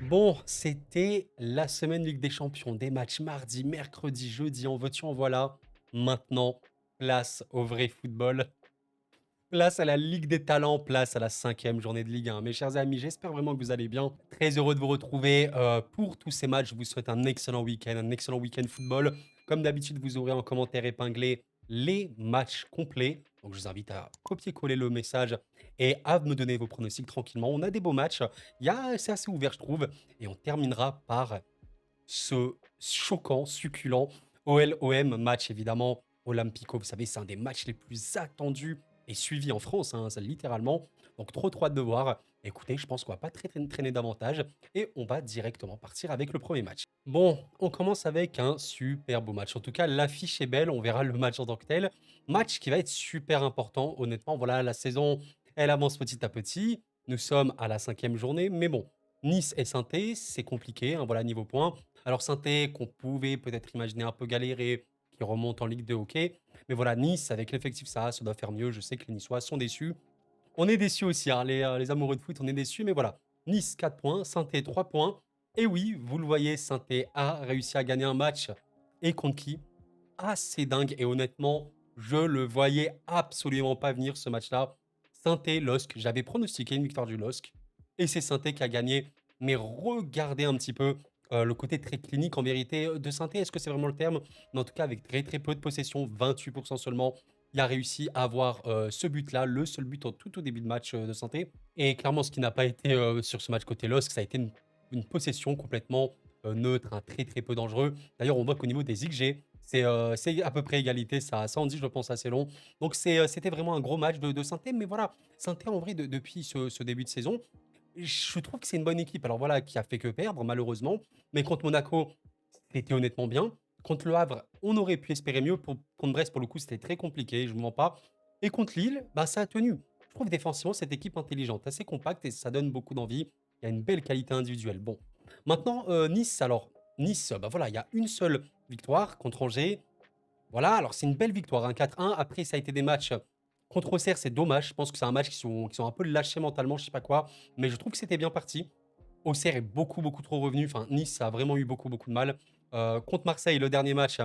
Bon, c'était la semaine Ligue des Champions, des matchs mardi, mercredi, jeudi, en veux-tu, en voilà. Maintenant, place au vrai football, place à la Ligue des Talents, place à la 5e journée de Ligue 1. Mes chers amis, j'espère vraiment que vous allez bien. Très heureux de vous retrouver pour tous ces matchs. Je vous souhaite un excellent week-end football. Comme d'habitude, vous aurez en commentaire épinglé les matchs complets. Donc, je vous invite à copier-coller le message et à me donner vos pronostics tranquillement. On a des beaux matchs. C'est assez ouvert, je trouve. Et on terminera par ce choquant, succulent OL-OM match, évidemment. Olympico, vous savez, c'est un des matchs les plus attendus et suivis en France, hein, ça, littéralement. Donc, trop hâte de voir. Écoutez, je pense qu'on va pas traîner davantage et on va directement partir avec le premier match. Bon, on commence avec un super beau match. En tout cas, l'affiche est belle. On verra le match en tant que tel. Match qui va être super important. Honnêtement, voilà, la saison, elle avance petit à petit. Nous sommes à la 5e journée. Mais bon, Nice et saint c'est compliqué. Hein, voilà, niveau points. Alors saint qu'on pouvait peut-être imaginer un peu galérer, qui remonte en Ligue 2, ok. Mais voilà, Nice, avec l'effectif ça doit faire mieux. Je sais que les Niçois sont déçus. On est déçus aussi, hein, les amoureux de foot, on est déçus. Mais voilà, Nice 4 points, saint 3 points. Et oui, vous le voyez, saint a réussi à gagner un match. Et contre qui? Assez dingue. Et honnêtement, je le voyais absolument pas venir ce match-là. saint LOSC, j'avais pronostiqué une victoire du LOSC. Et c'est saint qui a gagné. Mais regardez un petit peu le côté très clinique en vérité de saint Est-ce que c'est vraiment le terme? Mais en tout cas, avec très peu de possession, 28% seulement, il a réussi à avoir ce but-là, le seul but tout au début de match de saint. Et clairement, ce qui n'a pas été sur ce match côté LOSC, ça a été une possession complètement neutre, hein, très peu dangereux. D'ailleurs, on voit qu'au niveau des XG, c'est à peu près égalité, ça en dit, je pense, assez long. Donc, c'était vraiment un gros match de saint Mais voilà, saint en vrai, depuis ce début de saison, je trouve que c'est une bonne équipe. Alors voilà, qui a fait que perdre, malheureusement. Mais contre Monaco, c'était honnêtement bien. Contre Le Havre, on aurait pu espérer mieux. Contre Brest, pour le coup, c'était très compliqué, je ne vous mens pas. Et contre Lille, bah, ça a tenu. Je trouve défensivement cette équipe intelligente, assez compacte et ça donne beaucoup d'envie. Il y a une belle qualité individuelle. Bon, maintenant, Nice, alors, Nice, bah voilà, il y a une seule victoire contre Angers. Voilà, alors c'est une belle victoire, un 4-1. Après, ça a été des matchs contre Auxerre, c'est dommage. Je pense que c'est un match qui sont un peu lâchés mentalement, je sais pas quoi. Mais je trouve que c'était bien parti. Auxerre est beaucoup trop revenu. Enfin, Nice a vraiment eu beaucoup de mal. Contre Marseille, le dernier match,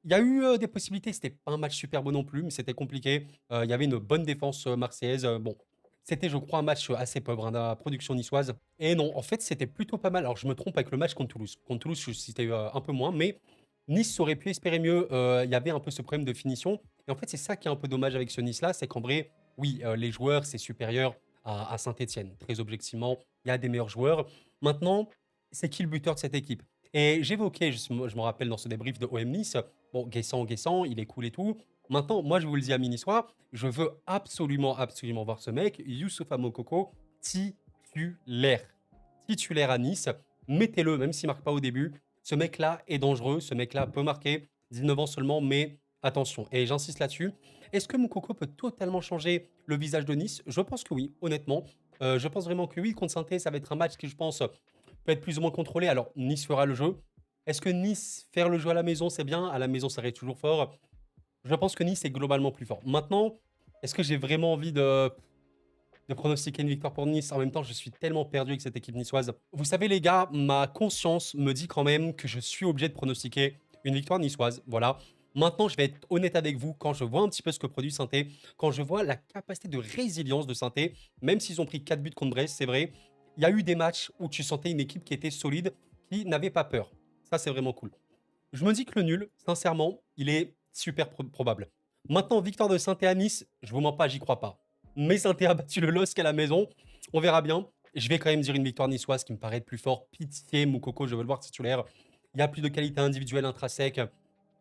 il y a eu des possibilités. C'était pas un match super beau non plus, mais c'était compliqué. Il y avait une bonne défense marseillaise. Bon, c'était, je crois, un match assez pauvre, hein, de la production niçoise. Et non, en fait, c'était plutôt pas mal. Alors, je me trompe avec le match contre Toulouse. Contre Toulouse, c'était un peu moins, mais Nice aurait pu espérer mieux. Il y avait un peu ce problème de finition. Et en fait, c'est ça qui est un peu dommage avec ce Nice-là, c'est qu'en vrai, oui, les joueurs, c'est supérieur à Saint-Etienne. Très objectivement, il y a des meilleurs joueurs. Maintenant, c'est qui le buteur de cette équipe? Et j'évoquais, je me rappelle dans ce débrief de OM Nice, bon, Guessant, il est cool et tout. Maintenant, moi, je vous le dis à Minisois, je veux absolument voir ce mec, Youssoupha Mokoko, titulaire. Titulaire à Nice. Mettez-le, même s'il marque pas au début. Ce mec-là est dangereux, ce mec-là peut marquer. 19 ans seulement, mais attention. Et j'insiste là-dessus. Est-ce que Mokoko peut totalement changer le visage de Nice? Je pense que oui, honnêtement. Je pense vraiment que oui. Contre saint ça va être un match qui, je pense, peut être plus ou moins contrôlé. Alors, Nice fera le jeu. Est-ce que Nice, faire le jeu à la maison, c'est bien? À la maison, ça reste toujours fort. Je pense que Nice est globalement plus fort. Maintenant, est-ce que j'ai vraiment envie de pronostiquer une victoire pour Nice? En même temps, je suis tellement perdu avec cette équipe niçoise. Vous savez, les gars, ma conscience me dit quand même que je suis obligé de pronostiquer une victoire niçoise. Voilà. Maintenant, je vais être honnête avec vous. Quand je vois un petit peu ce que produit saint quand je vois la capacité de résilience de saint même s'ils ont pris 4 buts contre Brest, c'est vrai, il y a eu des matchs où tu sentais une équipe qui était solide, qui n'avait pas peur. Ça, c'est vraiment cool. Je me dis que le nul, sincèrement, il est super probable. Maintenant, victoire de saint à Nice, je vous mens pas, j'y crois pas. Mais saint a battu le LOSC à la maison, on verra bien. Je vais quand même dire une victoire niçoise qui me paraît plus fort. Pitié, Moukoko, je veux le voir titulaire. Il y a plus de qualité individuelle intrinsèque.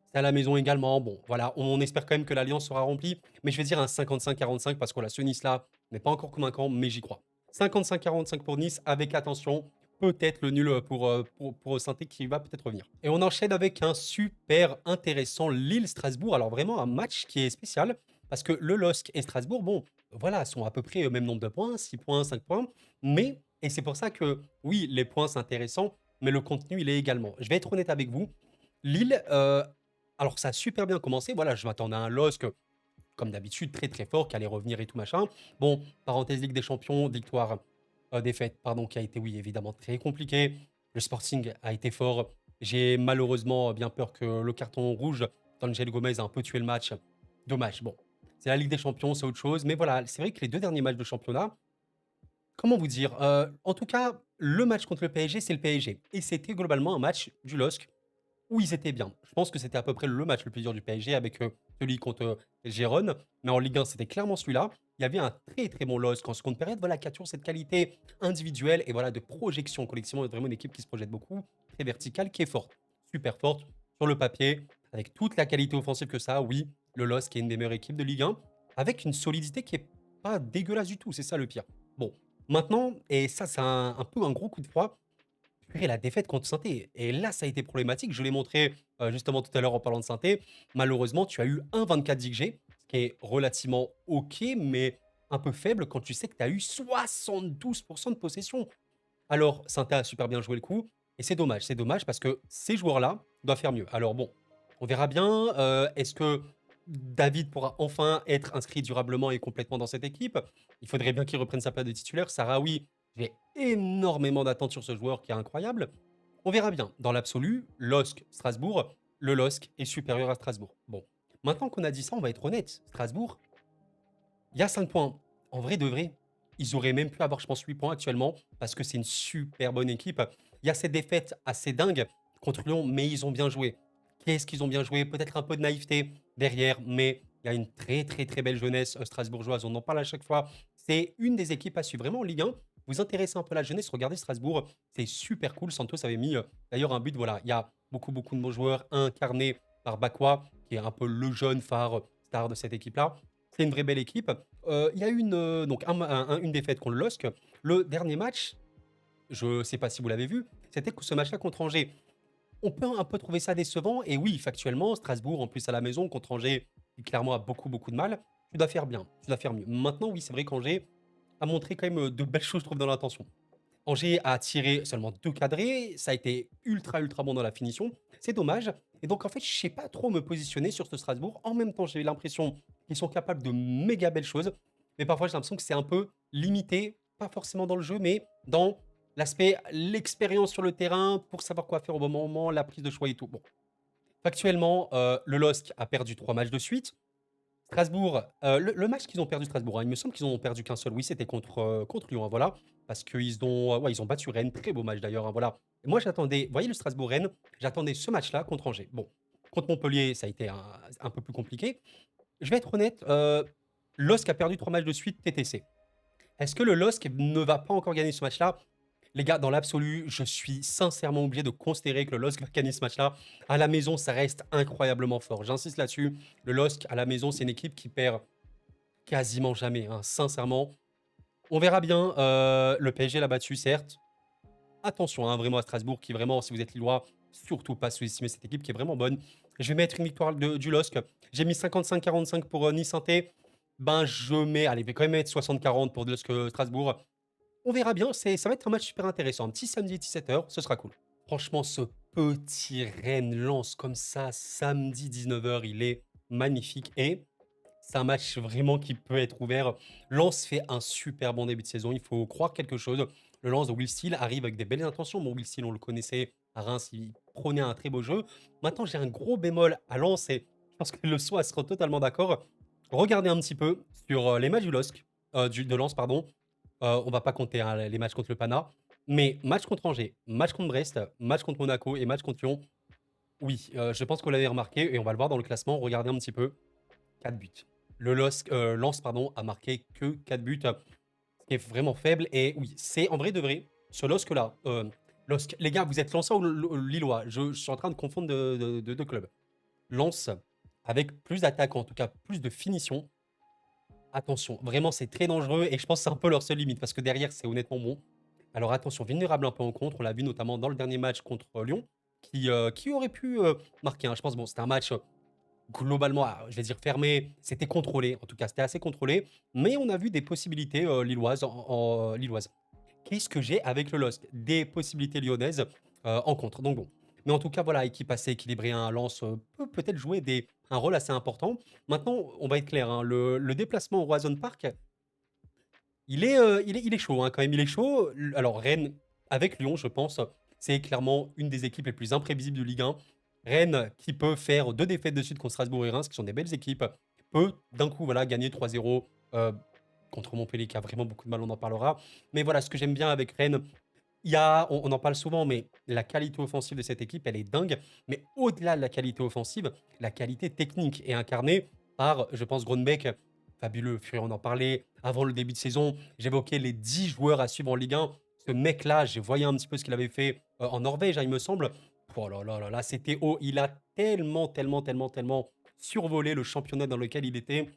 C'est à la maison également. Bon, voilà, on espère quand même que l'alliance sera remplie. Mais je vais dire un 55-45 parce que là, ce Nice-là n'est pas encore convaincant, mais j'y crois. 55-45 pour Nice, avec attention, peut-être le nul pour saint qui va peut-être revenir. Et on enchaîne avec un super intéressant Lille-Strasbourg. Alors vraiment un match qui est spécial parce que le LOSC et Strasbourg, bon, voilà, sont à peu près au même nombre de points, 6 points, 5 points. Mais, et c'est pour ça que, oui, les points, c'est intéressant, mais le contenu, il est également. Je vais être honnête avec vous. Lille, alors ça a super bien commencé. Voilà, je m'attendais à un LOSC, comme d'habitude, très fort, qui allait revenir et tout machin. Bon, parenthèse Ligue des Champions, victoire défaite, pardon, qui a été, oui, évidemment très compliquée. Le Sporting a été fort. J'ai malheureusement bien peur que le carton rouge d'Angel Gomez a un peu tué le match. Dommage. Bon, c'est la Ligue des Champions, c'est autre chose. Mais voilà, c'est vrai que les deux derniers matchs de championnat, comment vous dire? En tout cas, le match contre le PSG, c'est le PSG et c'était globalement un match du LOSC où ils étaient bien. Je pense que c'était à peu près le match le plus dur du PSG avec, celui contre, Gérone, mais en Ligue 1, c'était clairement celui-là. Il y avait un très, très bon LOSC en seconde période, voilà, qui a toujours cette qualité individuelle et voilà, de projection collectivement. C'est vraiment une équipe qui se projette beaucoup, très verticale, qui est forte, super forte sur le papier, avec toute la qualité offensive que ça a, oui, le LOSC est une des meilleures équipes de Ligue 1, avec une solidité qui est pas dégueulasse du tout, c'est ça le pire. Bon, maintenant et ça, c'est un peu un gros coup de froid, purée, la défaite contre saint et là, ça a été problématique. Je l'ai montré, justement tout à l'heure en parlant de saint malheureusement, tu as eu un 24 d'XG, ce qui est relativement OK, mais un peu faible quand tu sais que tu as eu 72 de possession. Alors, saint a super bien joué le coup et c'est dommage parce que ces joueurs-là doivent faire mieux. Alors bon, on verra bien, est-ce que David pourra enfin être inscrit durablement et complètement dans cette équipe? Il faudrait bien qu'il reprenne sa place de titulaire. Sahraoui, j'ai énormément d'attentes sur ce joueur qui est incroyable. On verra bien. Dans l'absolu, LOSC, Strasbourg, le LOSC est supérieur à Strasbourg. Bon, maintenant qu'on a dit ça, on va être honnête. Strasbourg, il y a 5 points. En vrai de vrai, ils auraient même pu avoir, je pense, 8 points actuellement parce que c'est une super bonne équipe. Il y a cette défaite assez dingue contre Lyon, mais ils ont bien joué. Qu'est-ce qu'ils ont bien joué? Peut-être un peu de naïveté derrière, mais il y a une très très très belle jeunesse strasbourgeoise. On en parle à chaque fois. C'est une des équipes à suivre vraiment en Ligue 1. Vous intéressez un peu à la jeunesse, regardez Strasbourg, c'est super cool. Santos avait mis d'ailleurs un but. Voilà, il y a beaucoup de bons joueurs incarnés par Bakwa, qui est un peu le jeune phare star de cette équipe-là. C'est une vraie belle équipe. Il y a eu donc une défaite contre le LOSC. Le dernier match, je ne sais pas si vous l'avez vu, c'était ce match-là contre Angers. On peut un peu trouver ça décevant. Et oui, factuellement, Strasbourg, en plus à la maison, contre Angers, qui clairement a beaucoup de mal. Tu dois faire bien, tu dois faire mieux. Maintenant, oui, c'est vrai qu'Angers a montré quand même de belles choses, je trouve, dans l'intention. Angers a tiré seulement 2 cadrés, ça a été ultra bon dans la finition. C'est dommage. Et donc, en fait, je sais pas trop me positionner sur ce Strasbourg. En même temps, j'ai l'impression qu'ils sont capables de méga belles choses. Mais parfois, j'ai l'impression que c'est un peu limité, pas forcément dans le jeu, mais dans l'aspect, l'expérience sur le terrain pour savoir quoi faire au bon moment, la prise de choix et tout. Bon, factuellement, le LOSC a perdu 3 matchs de suite. Strasbourg, le match qu'ils ont perdu Strasbourg, hein, il me semble qu'ils en ont perdu qu'un seul. Oui, c'était contre Lyon, hein, voilà. Parce qu'ils ont, ouais, ils ont battu Rennes. Très beau match d'ailleurs, hein, voilà. Et moi, j'attendais, vous voyez le Strasbourg-Rennes, j'attendais ce match-là contre Angers. Bon, contre Montpellier, ça a été un peu plus compliqué. Je vais être honnête, LOSC a perdu 3 matchs de suite TTC. Est-ce que le LOSC ne va pas encore gagner ce match-là? Les gars, dans l'absolu, je suis sincèrement obligé de considérer que le LOSC va gagner ce match-là. À la maison, ça reste incroyablement fort. J'insiste là-dessus. Le LOSC, à la maison, c'est une équipe qui perd quasiment jamais, hein, sincèrement. On verra bien. Le PSG l'a battu, certes. Attention, hein, vraiment à Strasbourg, qui vraiment, si vous êtes Lillois, surtout pas sous-estimer cette équipe qui est vraiment bonne. Je vais mettre une victoire du LOSC. J'ai mis 55-45 pour Nice Saint-Étienne. Ben, je mets, allez, je vais quand même mettre 60-40 pour le LOSC Strasbourg. On verra bien, ça va être un match super intéressant. Un petit samedi 17h, ce sera cool. Franchement, ce petit Rennes lance comme ça, samedi 19h, il est magnifique. Et c'est un match vraiment qui peut être ouvert. Lens fait un super bon début de saison. Il faut croire quelque chose. Le Lens de Will Steele arrive avec des belles intentions. Bon, Will Steele, on le connaissait à Reims, il prenait un très beau jeu. Maintenant, j'ai un gros bémol à Lens et je pense que le soir sera totalement d'accord. Regardez un petit peu sur les matchs du LOSC, de Lens, pardon. On va pas compter hein, les matchs contre le Pana. Mais match contre Angers, match contre Brest, match contre Monaco et match contre Lyon. Oui, je pense qu'on l'avait remarqué et on va le voir dans le classement. Regardez un petit peu. 4 buts. Le Lens pardon, a marqué que 4 buts, ce qui est vraiment faible. Et oui, c'est en vrai de vrai, ce LOSC-là. Les gars, vous êtes Lensois ou Lillois? Je suis en train de confondre de deux clubs. Lens, avec plus d'attaque, en tout cas plus de finition. Attention, vraiment, c'est très dangereux et je pense que c'est un peu leur seule limite parce que derrière, c'est honnêtement bon. Alors attention, vulnérable un peu en contre. On l'a vu notamment dans le dernier match contre Lyon, qui aurait pu marquer, hein. Je pense, bon, c'était un match globalement, je vais dire fermé, c'était contrôlé. En tout cas, c'était assez contrôlé. Mais on a vu des possibilités lilloises. Lilloises. Qu'est-ce que j'ai avec le LOSC? Des possibilités lyonnaises en contre. Donc bon. Mais en tout cas, voilà, équipe assez équilibrée. Un Lens peut peut-être jouer un rôle assez important. Maintenant, on va être clair. Hein, le déplacement au Roison Park, il est chaud, hein, quand même, il est chaud. Alors Rennes, avec Lyon, je pense, c'est clairement une des équipes les plus imprévisibles de Ligue 1. Rennes, qui peut faire 2 défaites de suite contre Strasbourg et Reims, qui sont des belles équipes, peut d'un coup, voilà, gagner 3-0 contre Montpellier, qui a vraiment beaucoup de mal, on en parlera. Mais voilà, ce que j'aime bien avec Rennes, on en parle souvent, mais la qualité offensive de cette équipe, elle est dingue. Mais au-delà de la qualité offensive, la qualité technique est incarnée par, je pense, Grönbeck, fabuleux. Fury, on en parlait avant le début de saison. J'évoquais les 10 joueurs à suivre en Ligue 1. Ce mec-là, j'ai voyé un petit peu ce qu'il avait fait en Norvège, hein, il me semble. Oh là là là là, c'était haut. Il a tellement, tellement, tellement, tellement survolé le championnat dans lequel il était.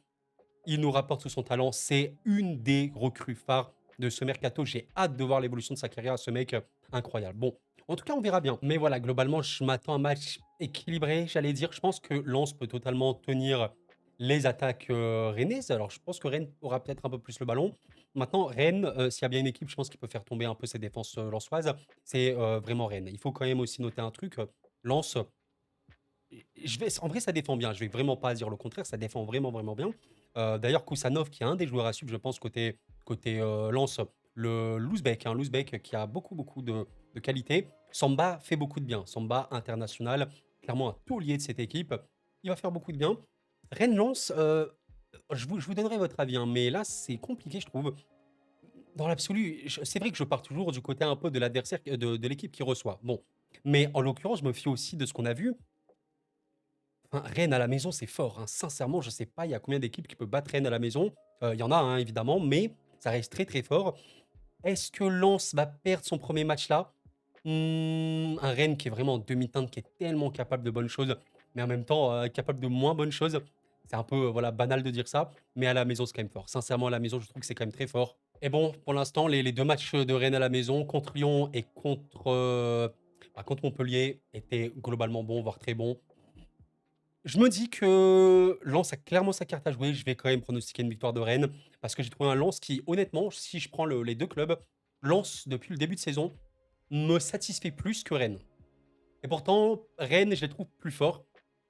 Il nous rapporte tout son talent. C'est une des recrues phares de ce mercato. J'ai hâte de voir l'évolution de sa carrière à ce mec incroyable. Bon, en tout cas, on verra bien. Mais voilà, globalement, je m'attends à un match équilibré, j'allais dire. Je pense que Lens peut totalement tenir les attaques rennaises. Alors, je pense que Rennes aura peut-être un peu plus le ballon. Maintenant, Rennes, s'il y a bien une équipe, je pense, qui peut faire tomber un peu ses défenses lensoises, c'est vraiment Rennes. Il faut quand même aussi noter un truc. Lens, en vrai, ça défend bien. Je vais vraiment pas dire le contraire. Ça défend vraiment, vraiment bien. D'ailleurs, Kusanov, qui est un des joueurs à suivre, je pense, côté Lens, le Louzbek, hein, Louzbek qui a beaucoup, beaucoup de qualité. Samba fait beaucoup de bien. Samba international, clairement un taulier de cette équipe. Il va faire beaucoup de bien. Rennes-Lens, je vous donnerai votre avis, hein, mais là, c'est compliqué, je trouve. Dans l'absolu, c'est vrai que je pars toujours du côté un peu de l'adversaire, de l'équipe qui reçoit. Bon. Mais en l'occurrence, je me fie aussi de ce qu'on a vu. Enfin, Rennes à la maison, c'est fort, hein. Sincèrement, je sais pas, il y a combien d'équipes qui peuvent battre Rennes à la maison. Il y en a, hein, évidemment, mais ça reste très très fort. Est-ce que Lens va perdre son premier match là? Un Rennes qui est vraiment en demi-teinte, qui est tellement capable de bonnes choses, mais en même temps capable de moins bonnes choses. C'est un peu voilà, banal de dire ça, mais à la maison, c'est quand même fort. Sincèrement, à la maison, je trouve que c'est quand même très fort. Et bon, pour l'instant, les 2 matchs de Rennes à la maison, contre Lyon et contre Montpellier, étaient globalement bons, voire très bons. Je me dis que Lens a clairement sa carte à jouer. Je vais quand même pronostiquer une victoire de Rennes parce que j'ai trouvé un Lens qui, honnêtement, si je prends les 2 clubs, Lens, depuis le début de saison, me satisfait plus que Rennes. Et pourtant, Rennes, je les trouve plus forts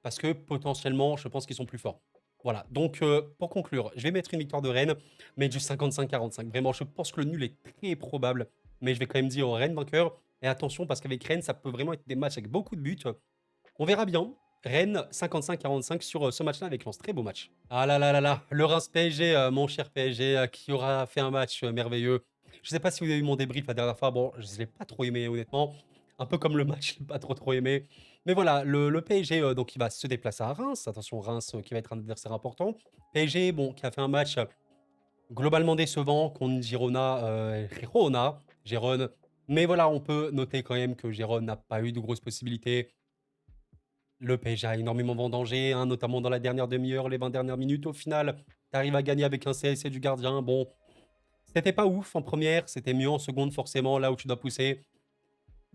parce que potentiellement, je pense qu'ils sont plus forts. Voilà. Donc, pour conclure, je vais mettre une victoire de Rennes, mais du 55-45. Vraiment, je pense que le nul est très probable, mais je vais quand même dire au Rennes vainqueur. Et attention, parce qu'avec Rennes, ça peut vraiment être des matchs avec beaucoup de buts. On verra bien. Rennes 55-45 sur ce match-là avec Lens. Très beau match. Ah là là là là, le Reims PSG, mon cher PSG, qui aura fait un match merveilleux. Je sais pas si vous avez eu mon débrief la dernière fois. Bon, je ne l'ai pas trop aimé, honnêtement. Un peu comme le match, je l'ai pas trop trop aimé. Mais voilà, le PSG, donc, il va se déplacer à Reims. Attention, Reims qui va être un adversaire important. PSG, bon, qui a fait un match globalement décevant contre Gérone. Mais voilà, on peut noter quand même que Gérone n'a pas eu de grosses possibilités. Le PSG a énormément vendangé, hein, notamment dans la dernière demi-heure, les 20 dernières minutes. Au final, tu arrives à gagner avec un CSC du gardien. Bon, c'était pas ouf en première, c'était mieux en seconde, forcément, là où tu dois pousser.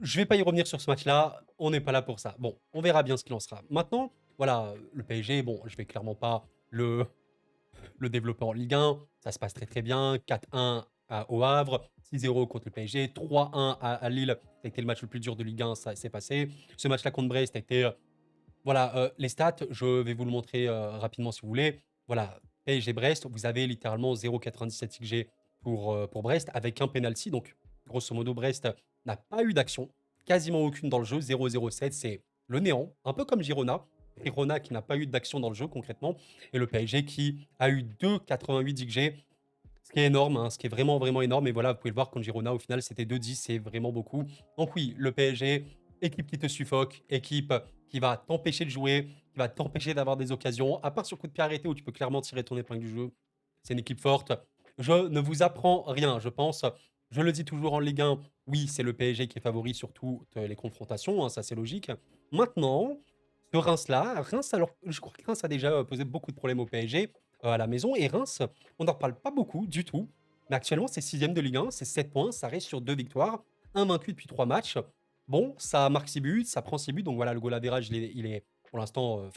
Je vais pas y revenir sur ce match-là, on n'est pas là pour ça. Bon, on verra bien ce qu'il en sera. Maintenant, voilà, le PSG, bon, je vais clairement pas le développer en Ligue 1. Ça se passe très très bien. 4-1 au Havre, 6-0 contre le PSG, 3-1 à Lille. Ça a été le match le plus dur de Ligue 1, ça s'est passé. Ce match-là contre Brest a été voilà, les stats, je vais vous le montrer rapidement si vous voulez. Voilà, PSG Brest, vous avez littéralement 0,97 XG pour Brest avec un penalty. Donc, grosso modo, Brest n'a pas eu d'action, quasiment aucune dans le jeu. 0,07, c'est le néant, un peu comme Girona. Girona qui n'a pas eu d'action dans le jeu concrètement. Et le PSG qui a eu 2,88 XG, ce qui est énorme, hein, ce qui est vraiment, vraiment énorme. Et voilà, vous pouvez le voir, contre Girona, au final, c'était 2,10, c'est vraiment beaucoup. Donc oui, le PSG, équipe qui te suffoque, équipe qui va t'empêcher de jouer, qui va t'empêcher d'avoir des occasions, à part sur coup de pied arrêté où tu peux clairement tirer ton épingle du jeu. C'est une équipe forte. Je ne vous apprends rien, je pense. Je le dis toujours en Ligue 1, oui, c'est le PSG qui est favori sur toutes les confrontations, hein, ça c'est logique. Maintenant, ce Reims-là, Reims, alors je crois que Reims a déjà posé beaucoup de problèmes au PSG à la maison, et Reims, on n'en reparle pas beaucoup du tout, mais actuellement c'est sixième de Ligue 1, c'est 7 points, ça reste sur 2 victoires, un vaincu depuis 3 matchs. Bon, ça marque 6 buts, ça prend 6 buts, donc voilà, le goal average, il est pour l'instant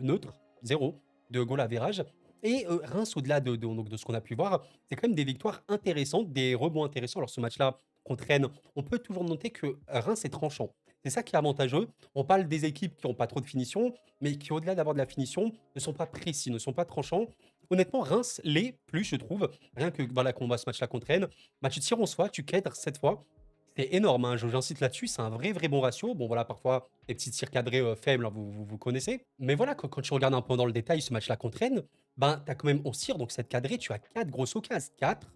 neutre, zéro de goal average. Et Reims, au-delà donc de ce qu'on a pu voir, c'est quand même des victoires intéressantes, des rebonds intéressants. Alors ce match-là contre Rennes, on peut toujours noter que Reims est tranchant. C'est ça qui est avantageux. On parle des équipes qui n'ont pas trop de finition, mais qui, au-delà d'avoir de la finition, ne sont pas précis, ne sont pas tranchants. honnêtement, Reims l'est plus, je trouve. Rien que voilà, qu'on voit ce match-là contre Rennes, bah, tu tires en soi, tu cadres cette fois. C'est énorme, hein, j'insiste là-dessus, c'est un vrai, vrai bon ratio. Bon, voilà, parfois, des petits tirs cadrés faibles, hein, vous connaissez. Mais voilà, quand tu regardes un peu dans le détail ce match-là contre Rennes, ben, tu as quand même 11 tirs, donc cette cadrée, tu as 4 grosses occasions. 4,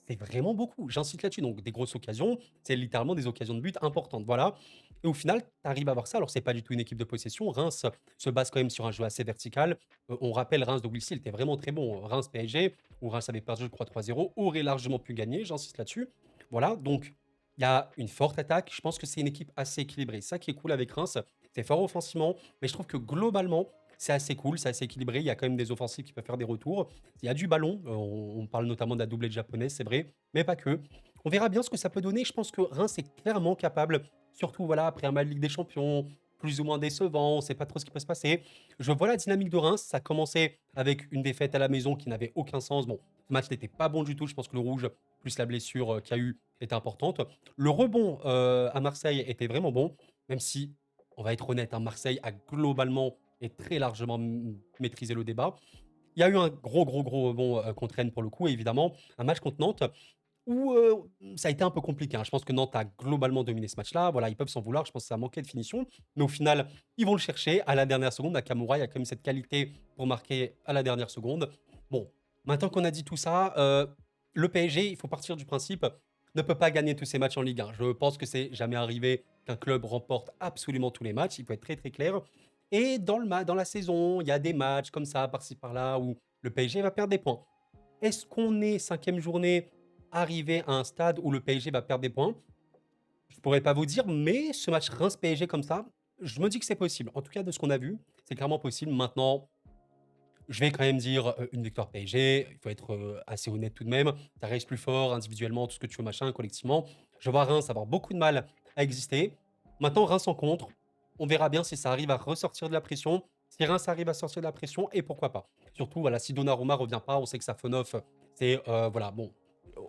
c'est vraiment beaucoup. J'insiste là-dessus. Donc, des grosses occasions, c'est littéralement des occasions de but importantes. Voilà. Et au final, tu arrives à voir ça. Alors, c'est pas du tout une équipe de possession. Reims se base quand même sur un jeu assez vertical. On rappelle, Reims de Wilson était vraiment très bon. Reims PSG, où Reims avait perdu, je crois, 3-0, aurait largement pu gagner. J'insiste là-dessus. Voilà. Donc, il y a une forte attaque. Je pense que c'est une équipe assez équilibrée. Ça qui est cool avec Reims, c'est fort offensivement. Mais je trouve que globalement, c'est assez cool, c'est assez équilibré. Il y a quand même des offensives qui peuvent faire des retours. Il y a du ballon. On parle notamment de la doublette japonaise, c'est vrai, mais pas que. On verra bien ce que ça peut donner. Je pense que Reims est clairement capable, surtout voilà, après un match de Ligue des Champions, plus ou moins décevant, on ne sait pas trop ce qui peut se passer. Je vois la dynamique de Reims. Ça a commencé avec une défaite à la maison qui n'avait aucun sens. Bon, ce match n'était pas bon du tout. Je pense que le rouge, plus la blessure qu'il y a eu, était importante. Le rebond à Marseille était vraiment bon, même si, on va être honnête, hein, Marseille a globalement et très largement maîtrisé le débat. Il y a eu un gros rebond contre Rennes pour le coup, et évidemment, un match contre Nantes où ça a été un peu compliqué, hein. Je pense que Nantes a globalement dominé ce match-là. Voilà, ils peuvent s'en vouloir. Je pense que ça manquait de finition. Mais au final, ils vont le chercher à la dernière seconde. Nakamura, il y a quand même cette qualité pour marquer à la dernière seconde. Bon, maintenant qu'on a dit tout ça, le PSG, il faut partir du principe, ne peut pas gagner tous ses matchs en Ligue 1. Je pense que c'est jamais arrivé qu'un club remporte absolument tous les matchs. Il faut être très très clair. Et dans la saison, il y a des matchs comme ça, par-ci par-là, où le PSG va perdre des points. Est-ce qu'on est cinquième journée arrivé à un stade où le PSG va perdre des points? Je pourrais pas vous dire, mais ce match Reims-PSG comme ça, je me dis que c'est possible. En tout cas, de ce qu'on a vu, c'est clairement possible. Maintenant, je vais quand même dire une victoire PSG. Il faut être assez honnête tout de même. Ça reste plus fort individuellement, tout ce que tu veux, machin, collectivement. Je vois Reims avoir beaucoup de mal à exister. Maintenant, Reims en contre. On verra bien si ça arrive à ressortir de la pression. Si Reims arrive à sortir de la pression, et pourquoi pas. Surtout, voilà, si Donnarumma revient pas, on sait que Safonov, c'est, voilà, bon,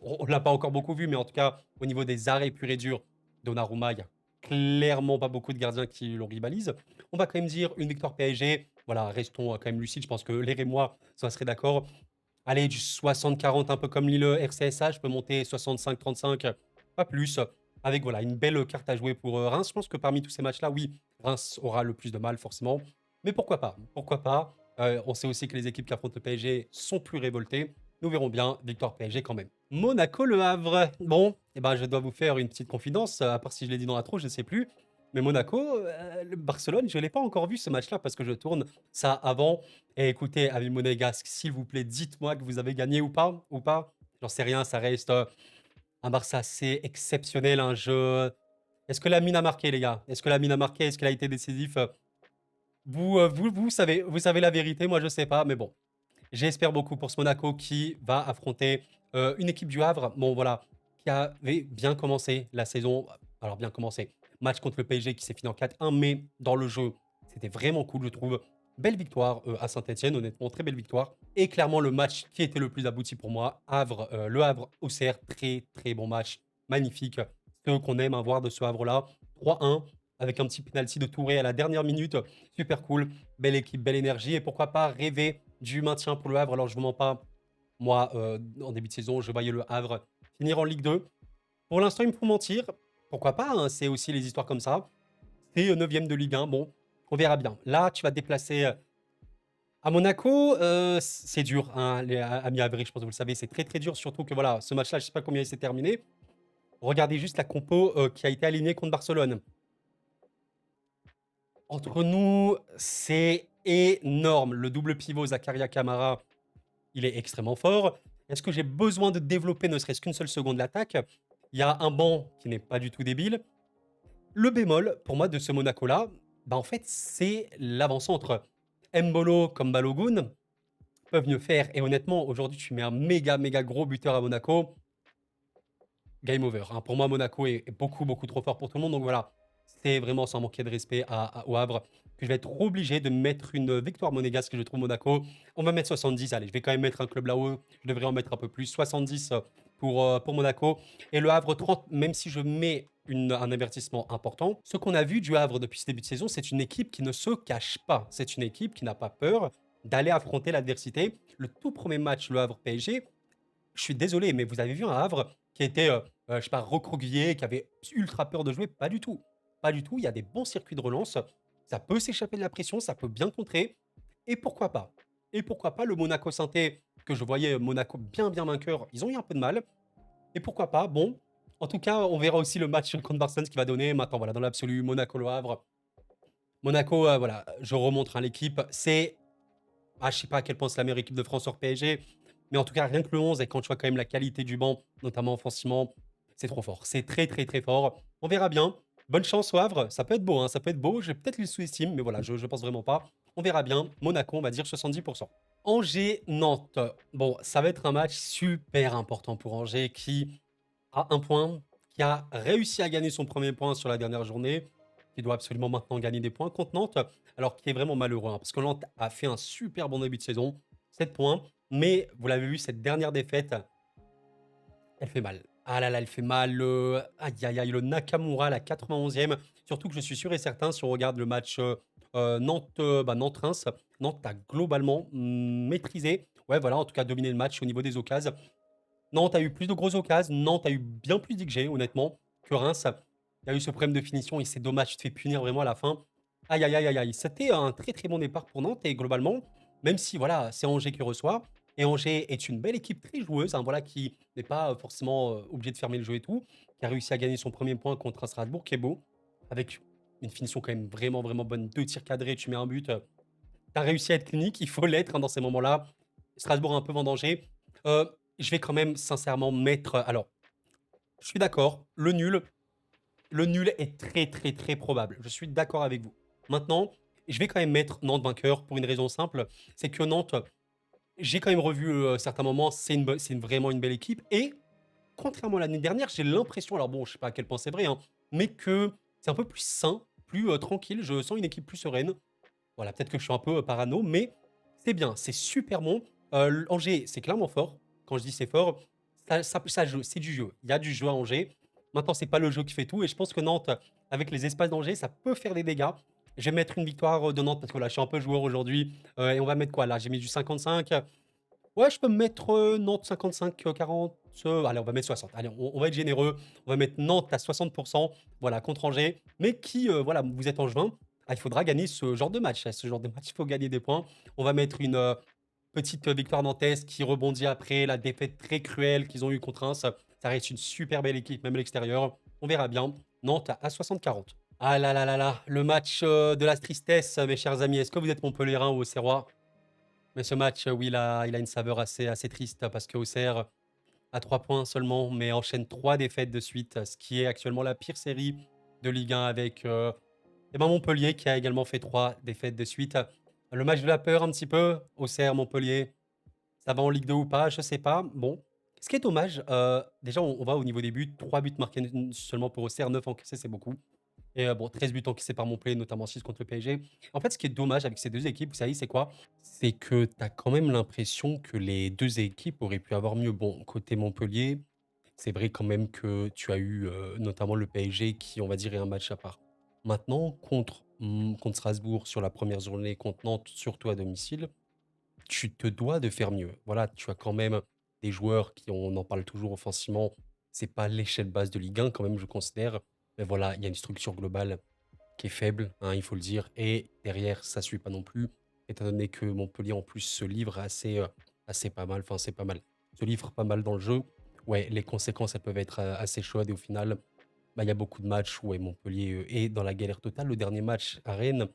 on l'a pas encore beaucoup vu, mais en tout cas, au niveau des arrêts purs et durs, Donnarumma, il y a clairement pas beaucoup de gardiens qui le rivalisent. On va quand même dire une victoire PSG. Voilà, restons quand même lucides. Je pense que les Rémois, ça serait d'accord. Allez, du 60-40, un peu comme Lille RCSA, je peux monter 65-35, pas plus. Avec voilà, une belle carte à jouer pour Reims. Je pense que parmi tous ces matchs-là, oui, Reims aura le plus de mal, forcément. Mais pourquoi pas? Pourquoi pas? On sait aussi que les équipes qui affrontent le PSG sont plus révoltées. Nous verrons bien, victoire PSG quand même. Monaco-Le Havre. Bon, eh ben, je dois vous faire une petite confidence, à part si je l'ai dit dans l'intro, je ne sais plus. Mais Monaco, le Barcelone, je ne l'ai pas encore vu ce match-là parce que je tourne ça avant. Et écoutez, amis monégasques, s'il vous plaît, dites-moi que vous avez gagné ou pas, ou pas. J'en sais rien, ça reste un Barça assez exceptionnel, un jeu. Est-ce que la mine a marqué, les gars? Est-ce que la mine a marqué? Est-ce qu'elle a été décisif? Vous savez la vérité, moi je sais pas, mais bon. J'espère beaucoup pour ce Monaco qui va affronter une équipe du Havre, bon voilà, qui avait bien commencé la saison. Alors bien commencé, match contre le PSG qui s'est fini en 4-1, mais dans le jeu, c'était vraiment cool, je trouve. Belle victoire à Saint-Etienne, honnêtement, très belle victoire. Et clairement, le match qui était le plus abouti pour moi, Havre, le Havre-Auxerre, très très bon match, magnifique. Ce qu'on aime voir de ce Havre-là. 3-1, avec un petit penalty de Touré à la dernière minute, super cool. Belle équipe, belle énergie, et pourquoi pas rêver du maintien pour le Havre. Alors, je ne vous mens pas, moi, en début de saison, je voyais le Havre finir en Ligue 2. Pour l'instant, il me faut mentir. Pourquoi pas, hein, c'est aussi les histoires comme ça. C'est 9e de Ligue 1. Bon, on verra bien. Là, tu vas te déplacer à Monaco. C'est dur, hein, les amis havrais, je pense que vous le savez. C'est très, très dur. Surtout que voilà, ce match-là, je ne sais pas combien il s'est terminé. Regardez juste la compo qui a été alignée contre Barcelone. Entre nous, c'est énorme. Le double pivot Zakaria Camara, il est extrêmement fort. Est-ce que j'ai besoin de développer ne serait-ce qu'une seule seconde l'attaque? Il y a un banc qui n'est pas du tout débile. Le bémol, pour moi, de ce Monaco-là, bah en fait, c'est l'avant-centre. Mbolo comme Balogun peuvent mieux faire. Et honnêtement, aujourd'hui, tu mets un méga gros buteur à Monaco. Game over, hein. Pour moi, Monaco est beaucoup trop fort pour tout le monde. Donc voilà, c'est vraiment sans manquer de respect au Havre que je vais être obligé de mettre une victoire monégasque que je trouve Monaco. On va mettre 70. Allez, je vais quand même mettre un club là-haut. Je devrais en mettre un peu plus. 70 pour Monaco. Et le Havre 30, même si je mets un avertissement important. Ce qu'on a vu du Havre depuis ce début de saison, c'est une équipe qui ne se cache pas. C'est une équipe qui n'a pas peur d'aller affronter l'adversité. Le tout premier match, le Havre-PSG, je suis désolé, mais vous avez vu un Havre qui était, je sais pas, recroquevillé, qui avait ultra peur de jouer? Pas du tout. Pas du tout. Il y a des bons circuits de relance. Ça peut s'échapper de la pression, ça peut bien contrer. Et pourquoi pas? Et pourquoi pas le Monaco Sainté, que je voyais Monaco bien, bien vainqueur, ils ont eu un peu de mal. Et pourquoi pas? Bon, en tout cas, on verra aussi le match contre Barcelone, ce qu'il va donner. Maintenant, voilà, dans l'absolu, Monaco-Le Havre. Monaco, voilà, je remonte hein, l'équipe. C'est, je sais pas à quel point c'est la meilleure équipe de France hors PSG, mais en tout cas, rien que le 11, et quand tu vois quand même la qualité du banc, notamment offensivement, c'est trop fort. C'est très, très, très fort. On verra bien. Bonne chance au Havre. Ça peut être beau, hein, ça peut être beau. Je vais peut-être les sous-estime, mais voilà, je pense vraiment pas. On verra bien. Monaco, on va dire 70%. Angers-Nantes. Bon, ça va être un match super important pour Angers qui a un point, qui a réussi à gagner son premier point sur la dernière journée, qui doit absolument maintenant gagner des points contre Nantes, alors qui est vraiment malheureux, hein, parce que Nantes a fait un super bon début de saison, 7 points, mais vous l'avez vu, cette dernière défaite, elle fait mal. Ah là là, elle fait mal. Aïe aïe aïe, le Nakamura, la 91e. Surtout que je suis sûr et certain, si on regarde le match Nantes, Nantes-Reims, Nantes a globalement maîtrisé, ouais voilà, en tout cas dominé le match au niveau des occasions. Nantes a eu plus de grosses occasions. Nantes a eu bien plus d'XG, honnêtement, que Reims. Il y a eu ce problème de finition et c'est dommage, tu te fais punir vraiment à la fin. Aïe, aïe, aïe, aïe, aïe. C'était un très très bon départ pour Nantes et globalement, même si voilà, c'est Angers qui reçoit. Et Angers est une belle équipe très joueuse, hein, voilà, qui n'est pas forcément obligé de fermer le jeu et tout, qui a réussi à gagner son premier point contre un Strasbourg qui est beau, avec une finition quand même vraiment vraiment bonne. 2 tirs cadrés, tu mets un but. Tu as réussi à être clinique, il faut l'être hein, dans ces moments-là. Strasbourg un peu vendangé. Euh, je vais quand même sincèrement mettre. Alors, je suis d'accord, le nul est très très très probable. Je suis d'accord avec vous. Maintenant, je vais quand même mettre Nantes vainqueur pour une raison simple, c'est que Nantes, j'ai quand même revu certains moments, vraiment une belle équipe. Et contrairement à l'année dernière, j'ai l'impression, alors bon, je sais pas à quel point c'est vrai, hein, mais que c'est un peu plus sain, plus tranquille. Je sens une équipe plus sereine. Voilà, peut-être que je suis un peu parano, mais c'est bien, c'est super bon. Angers, c'est clairement fort. Quand je dis c'est fort, ça joue, c'est du jeu. Il y a du jeu à Angers. Maintenant, c'est pas le jeu qui fait tout. Et je pense que Nantes, avec les espaces d'Angers, ça peut faire des dégâts. Je vais mettre une victoire de Nantes parce que là, je suis un peu joueur aujourd'hui. Et on va mettre quoi là? J'ai mis du 55. Ouais, je peux me mettre Nantes 55, 40. Allez, on va mettre 60. Allez, on va être généreux. On va mettre Nantes à 60%, voilà, contre Angers. Mais qui, voilà, vous êtes angevin, il faudra gagner ce genre de match. Ce genre de match, il faut gagner des points. On va mettre une petite victoire nantaise qui rebondit après la défaite très cruelle qu'ils ont eue contre Reims. Ça reste une super belle équipe, même à l'extérieur. On verra bien. Nantes à 60-40. Ah là là là là, le match de la tristesse, mes chers amis. Est-ce que vous êtes Montpellierin ou Auxerrois? Mais ce match, oui, il a une saveur assez triste parce qu'Auxerre a 3 points seulement, mais enchaîne 3 défaites de suite, ce qui est actuellement la pire série de Ligue 1 avec Montpellier qui a également fait 3 défaites de suite. Le match de la peur un petit peu, Auxerre-Montpellier, ça va en Ligue 2 ou pas, je sais pas. Bon, ce qui est dommage, déjà on va au niveau des buts, 3 buts marqués seulement pour Auxerre, 9 encaissés, c'est beaucoup. Et bon, 13 buts encaissés par Montpellier, notamment 6 contre le PSG. En fait, ce qui est dommage avec ces 2 équipes, vous savez, c'est quoi? C'est que tu as quand même l'impression que les 2 équipes auraient pu avoir mieux. Bon, côté Montpellier, c'est vrai quand même que tu as eu, notamment le PSG qui, on va dire, est un match à part. Maintenant, contre Strasbourg sur la première journée, contre Nantes, surtout à domicile, tu te dois de faire mieux. Voilà, tu as quand même des joueurs qui, on en parle toujours offensivement, c'est pas l'échelle basse de Ligue 1 quand même, je considère. Mais voilà, il y a une structure globale qui est faible, hein, il faut le dire. Et derrière, ça suit pas non plus, étant donné que Montpellier, en plus, se livre assez pas mal. Enfin, c'est pas mal. Se livre pas mal dans le jeu. Ouais, les conséquences, elles peuvent être assez chaudes. Et au final, bah, il y a beaucoup de matchs où ouais, Montpellier est dans la galère totale. Le dernier match à Rennes,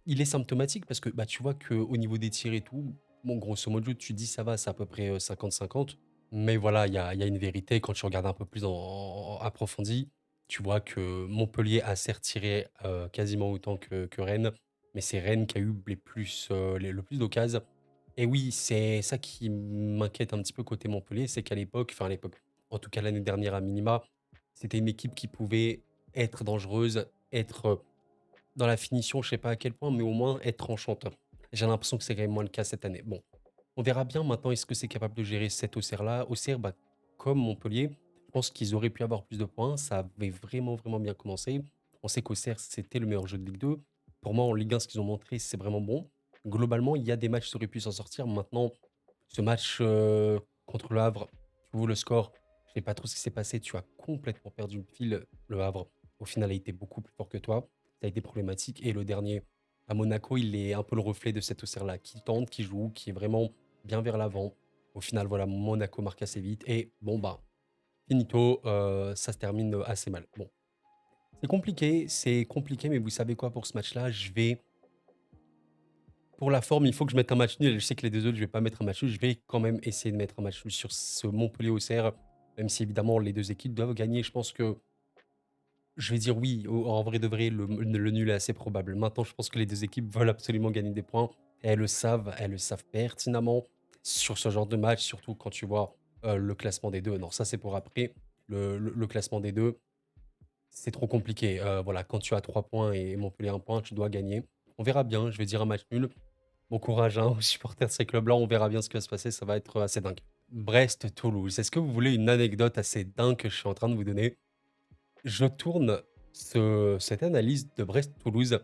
il est symptomatique parce que bah, tu vois qu'au niveau des tirs et tout, bon, grosso modo, tu te dis ça va, c'est à peu près 50-50. Mais voilà, il y a une vérité. Quand tu regardes un peu plus en approfondi, tu vois que Montpellier a certes tiré quasiment autant que Rennes, mais c'est Rennes qui a eu le plus d'occasions. Et oui, c'est ça qui m'inquiète un petit peu côté Montpellier, c'est qu'à l'époque, enfin à l'époque, en tout cas l'année dernière à minima, c'était une équipe qui pouvait être dangereuse, être dans la finition, je sais pas à quel point, mais au moins être tranchante. J'ai l'impression que c'est quand même moins le cas cette année. Bon, on verra bien maintenant est-ce que c'est capable de gérer cet Auxerre-là. Auxerre, bah, comme Montpellier, je pense qu'ils auraient pu avoir plus de points. Ça avait vraiment, vraiment bien commencé. On sait qu'Auxerre, c'était le meilleur jeu de Ligue 2. Pour moi, en Ligue 1, ce qu'ils ont montré, c'est vraiment bon. globalement, il y a des matchs qui auraient pu s'en sortir. Maintenant, ce match contre le Havre, tu vois le score, je sais pas trop ce qui s'est passé. Tu as complètement perdu le fil. Le Havre, au final, a été beaucoup plus fort que toi. Ça a été problématique. Et le dernier, à Monaco, il est un peu le reflet de cet Auxerre-là, qui tente, qui joue, qui est vraiment bien vers l'avant. Au final, voilà, Monaco marque assez vite. Et bon, bah, finito, ça se termine assez mal. Bon, c'est compliqué, mais vous savez quoi, pour ce match-là, je vais pour la forme, il faut que je mette un match nul. Je sais que les 2 autres, je vais pas mettre un match nul. Je vais quand même essayer de mettre un match nul sur ce Montpellier-Auxerre, même si évidemment les 2 équipes doivent gagner. Je pense que je vais dire oui, en vrai de vrai, le nul est assez probable. Maintenant, je pense que les 2 équipes veulent absolument gagner des points et elles le savent pertinemment sur ce genre de match, surtout quand tu vois le classement des 2. Non, ça c'est pour après. Le classement des 2, c'est trop compliqué. Voilà, quand tu as 3 points et Montpellier 1 point, tu dois gagner. On verra bien. Je vais dire un match nul. Bon courage hein, aux supporters de ces clubs-là, on verra bien ce qui va se passer, ça va être assez dingue. Brest-Toulouse, est-ce que vous voulez une anecdote assez dingue que je suis en train de vous donner? Je tourne cette analyse de Brest-Toulouse,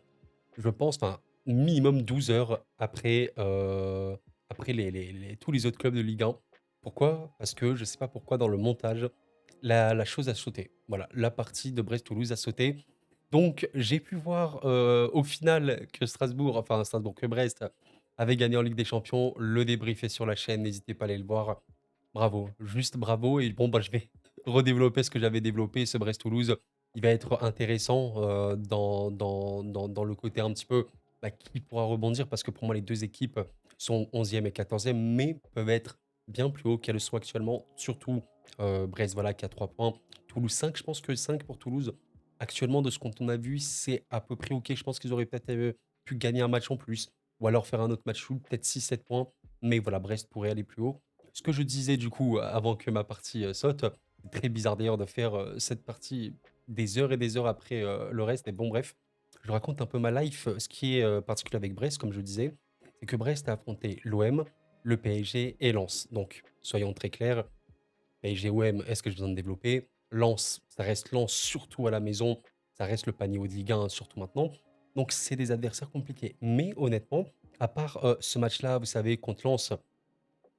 je pense, enfin, minimum 12 heures après, après tous les autres clubs de Ligue 1. Pourquoi? Parce que je ne sais pas pourquoi dans le montage, la chose a sauté. Voilà, la partie de Brest-Toulouse a sauté. Donc, j'ai pu voir au final que Strasbourg, que Brest avait gagné en Ligue des Champions. Le débrief est sur la chaîne, n'hésitez pas à aller le voir. Bravo, juste bravo. Et bon, bah, je vais redévelopper ce que j'avais développé, ce Brest-Toulouse. Il va être intéressant dans le côté un petit peu bah, qui pourra rebondir, parce que pour moi, les 2 équipes sont 11e et 14e, mais peuvent être bien plus haut qu'elles sont actuellement. Surtout Brest, voilà, qui a 3 points. Toulouse 5, je pense que 5 pour Toulouse. Actuellement, de ce qu'on a vu, c'est à peu près OK. Je pense qu'ils auraient peut-être pu gagner un match en plus, ou alors faire un autre match fou, peut-être 6-7 points. Mais voilà, Brest pourrait aller plus haut. Ce que je disais du coup, avant que ma partie saute, c'est très bizarre d'ailleurs de faire cette partie des heures et des heures après le reste. Mais bon, bref, je raconte un peu ma life. Ce qui est particulier avec Brest, comme je disais, c'est que Brest a affronté l'OM, le PSG et Lens. Donc, soyons très clairs, PSG OM, est-ce que j'ai besoin de développer? Lens, ça reste Lens, surtout à la maison. Ça reste le panier haut de Ligue 1, surtout maintenant. Donc, c'est des adversaires compliqués. Mais honnêtement, à part ce match-là, vous savez, contre Lens,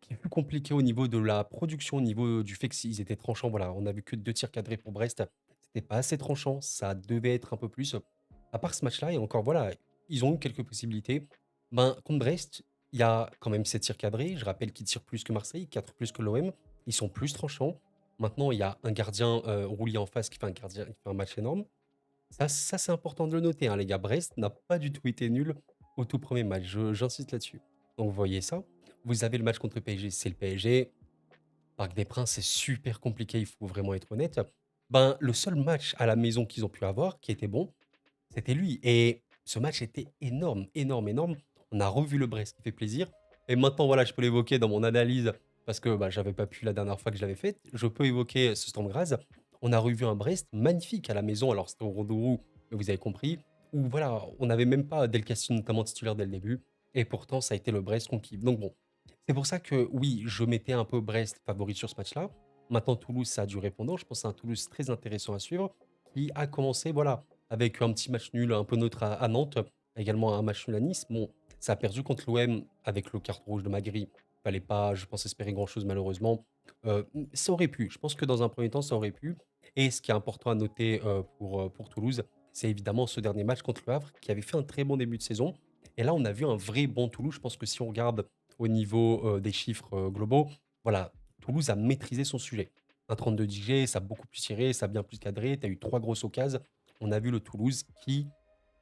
qui est plus compliqué au niveau de la production, au niveau du fait qu'ils étaient tranchants. Voilà, on a vu que 2 tirs cadrés pour Brest. C'était pas assez tranchant, ça devait être un peu plus. À part ce match-là, et encore voilà, ils ont eu quelques possibilités. Ben, contre Brest, il y a quand même 7 tirs cadrés. Je rappelle qu'ils tirent plus que Marseille, 4 plus que l'OM. Ils sont plus tranchants. Maintenant, il y a un gardien Roulier en face qui fait un match énorme. Ça c'est important de le noter, hein, les gars. Brest n'a pas du tout été nul au tout premier match. J'insiste là-dessus. Donc, vous voyez ça. Vous avez le match contre le PSG, c'est le PSG. Parc des Princes, c'est super compliqué, il faut vraiment être honnête. Ben, le seul match à la maison qu'ils ont pu avoir, qui était bon, c'était lui. Et ce match était énorme, énorme, énorme. On a revu le Brest, qui fait plaisir. Et maintenant, voilà, je peux l'évoquer dans mon analyse, parce que bah, j'avais pas pu la dernière fois que je l'avais fait. Je peux évoquer ce Storm Graz. On a revu un Brest magnifique à la maison. Alors, c'était au Rondourou, mais vous avez compris. Où voilà, on n'avait même pas Del Castillo notamment titulaire dès le début. Et pourtant, ça a été le Brest qu'on kiffe. Donc bon, c'est pour ça que oui, je mettais un peu Brest favori sur ce match-là. Maintenant, Toulouse, ça a du répondant. Je pense que c'est un Toulouse très intéressant à suivre, qui a commencé, voilà, avec un petit match nul un peu neutre à Nantes, également un match nul à Nice. Bon, ça a perdu contre l'OM avec le carton rouge de Magri. Fallait pas, je pense, espérer grand-chose malheureusement. Ça aurait pu. Je pense que dans un premier temps, ça aurait pu. Et ce qui est important à noter pour Toulouse, c'est évidemment ce dernier match contre le Havre, qui avait fait un très bon début de saison. Et là, on a vu un vrai bon Toulouse. Je pense que si on regarde au niveau des chiffres globaux, voilà, Toulouse a maîtrisé son sujet. Un 32 G, ça a beaucoup plus tiré, ça a bien plus cadré. Tu as eu 3 grosses occasions. On a vu le Toulouse qui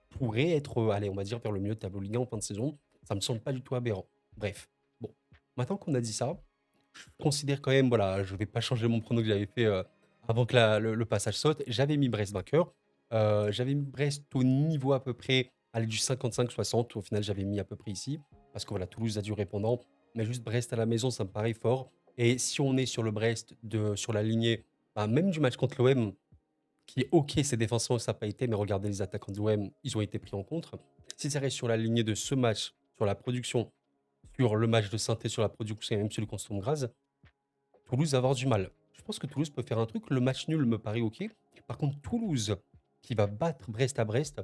pourrait être, allez, on va dire, vers le milieu de tableau Ligue 1 en fin de saison. Ça me semble pas du tout aberrant. Bref, bon, maintenant qu'on a dit ça, je considère quand même, voilà, je vais pas changer mon prono que j'avais fait avant que le passage saute. J'avais mis Brest vainqueur. J'avais mis Brest au niveau à peu près, allez, du 55-60. Au final, j'avais mis à peu près ici. Parce que voilà, Toulouse a du répondant. Mais juste Brest à la maison, ça me paraît fort. Et si on est sur le Brest, sur la lignée, bah, même du match contre l'OM, qui est OK, c'est défensivement, ça n'a pas été, mais regardez les attaquants de l'OM, ils ont été pris en contre. Si ça reste sur la lignée de ce match, sur la production, sur le match de synthé, sur la production et même sur le contre Graz, Toulouse va avoir du mal. Je pense que Toulouse peut faire un truc. Le match nul me paraît OK. Par contre, Toulouse qui va battre Brest à Brest,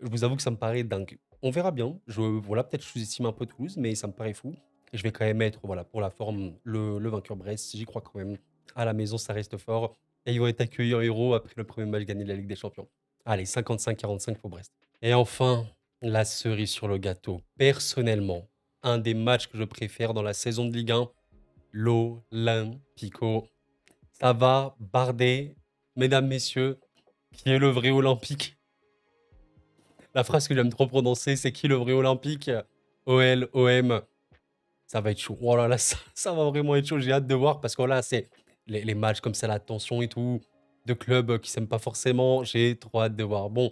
Je vous avoue que ça me paraît dingue. On verra bien. Voilà, peut-être je sous-estime un peu Toulouse, mais ça me paraît fou. Et je vais quand même mettre, voilà, pour la forme, le vainqueur Brest. J'y crois quand même. À la maison, ça reste fort. Et ils vont être accueillis en héros après le premier match gagné de la Ligue des Champions. Allez, 55-45 pour Brest. Et enfin, la cerise sur le gâteau. Personnellement, un des matchs que je préfère dans la saison de Ligue 1, l'Olympico. Ça va barder, mesdames, messieurs, qui est le vrai Olympique. La phrase que j'aime trop prononcer, c'est qui le vrai Olympique? OL, OM, ça va être chaud. Oh là là, ça va vraiment être chaud. J'ai hâte de voir parce que là, c'est les matchs comme ça, la tension et tout, de clubs qui s'aiment pas forcément. J'ai trop hâte de voir. Bon,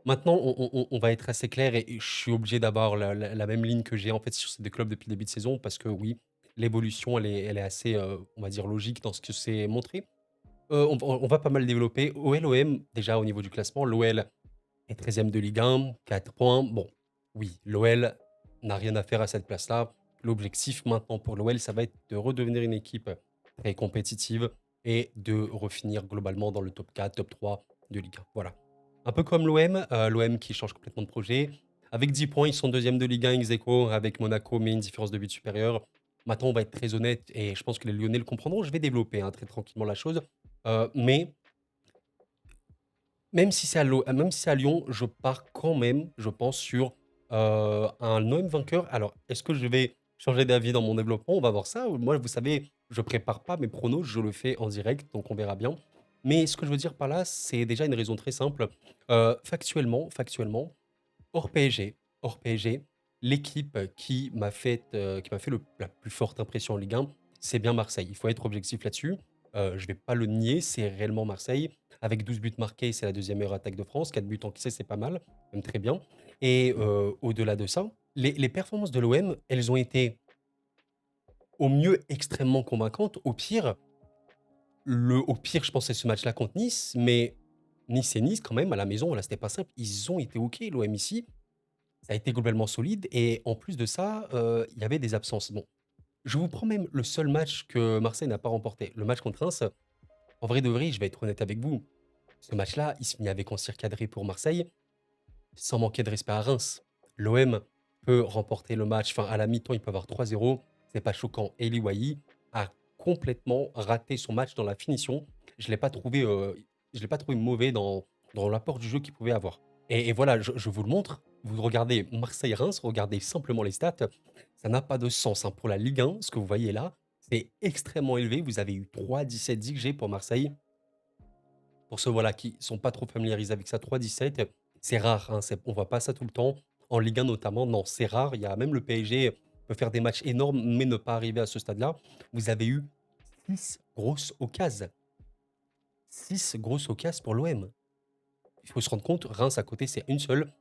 maintenant, on va être assez clair et je suis obligé d'avoir la même ligne que j'ai en fait sur ces deux clubs depuis le début de saison parce que oui, l'évolution, elle est assez, on va dire, logique dans ce que c'est montré. On va pas mal développer. OL, OM, déjà au niveau du classement, l'OL est 13e de Ligue 1, 4 points. Bon, oui, l'OL n'a rien à faire à cette place-là. L'objectif maintenant pour l'OL, ça va être de redevenir une équipe très compétitive et de refinir globalement dans le top 4, top 3 de Ligue 1. Voilà. Un peu comme l'OM qui change complètement de projet. Avec 10 points, ils sont deuxième de Ligue 1 ex aequo avec Monaco, mais une différence de but supérieure. Maintenant, on va être très honnête et je pense que les Lyonnais le comprendront. Je vais développer très tranquillement la chose. Mais même si c'est à Lyon, je pars quand même, je pense, sur un OM vainqueur. Alors, est-ce que je vais changer d'avis dans mon développement? On va voir ça. Moi, vous savez, je prépare pas mes pronos, je le fais en direct, donc on verra bien. Mais ce que je veux dire par là, c'est déjà une raison très simple. Factuellement, hors PSG, l'équipe qui m'a fait la plus forte impression en Ligue 1, c'est bien Marseille. Il faut être objectif là-dessus. Je ne vais pas le nier, c'est réellement Marseille. Avec 12 buts marqués, c'est la deuxième meilleure attaque de France. 4 buts encaissés, c'est pas mal, même très bien. Et au-delà de ça, les performances de l'OM, elles ont été au mieux extrêmement convaincantes. Au pire, je pensais ce match-là contre Nice, mais Nice et Nice, quand même, à la maison, là, c'était pas simple. Ils ont été OK, l'OM ici. Ça a été globalement solide et en plus de ça, il y avait des absences. Bon, je vous prends même le seul match que Marseille n'a pas remporté, le match contre Reims. En vrai de vrai, je vais être honnête avec vous, ce match-là, il se mit avec en tir cadré pour Marseille, sans manquer de respect à Reims. L'OM peut remporter le match, enfin à la mi-temps, il peut avoir 3-0, c'est pas choquant. Eli Wahi a complètement raté son match dans la finition. Je l'ai pas trouvé, je l'ai pas trouvé mauvais dans l'apport du jeu qu'il pouvait avoir. Et voilà, je vous le montre. Vous regardez Marseille-Reims, regardez simplement les stats. Ça n'a pas de sens hein. Pour la Ligue 1, ce que vous voyez là, c'est extrêmement élevé. Vous avez eu 3,17 XG pour Marseille. Pour ceux voilà, qui sont pas trop familiarisés avec ça, 3,17, c'est rare. Hein, on voit pas ça tout le temps. En Ligue 1 notamment, non, c'est rare. Il y a même le PSG peut faire des matchs énormes, mais ne pas arriver à ce stade-là. Vous avez eu 6 grosses occasions. 6 grosses occasions pour l'OM. Il faut se rendre compte, Reims à côté, c'est une seule.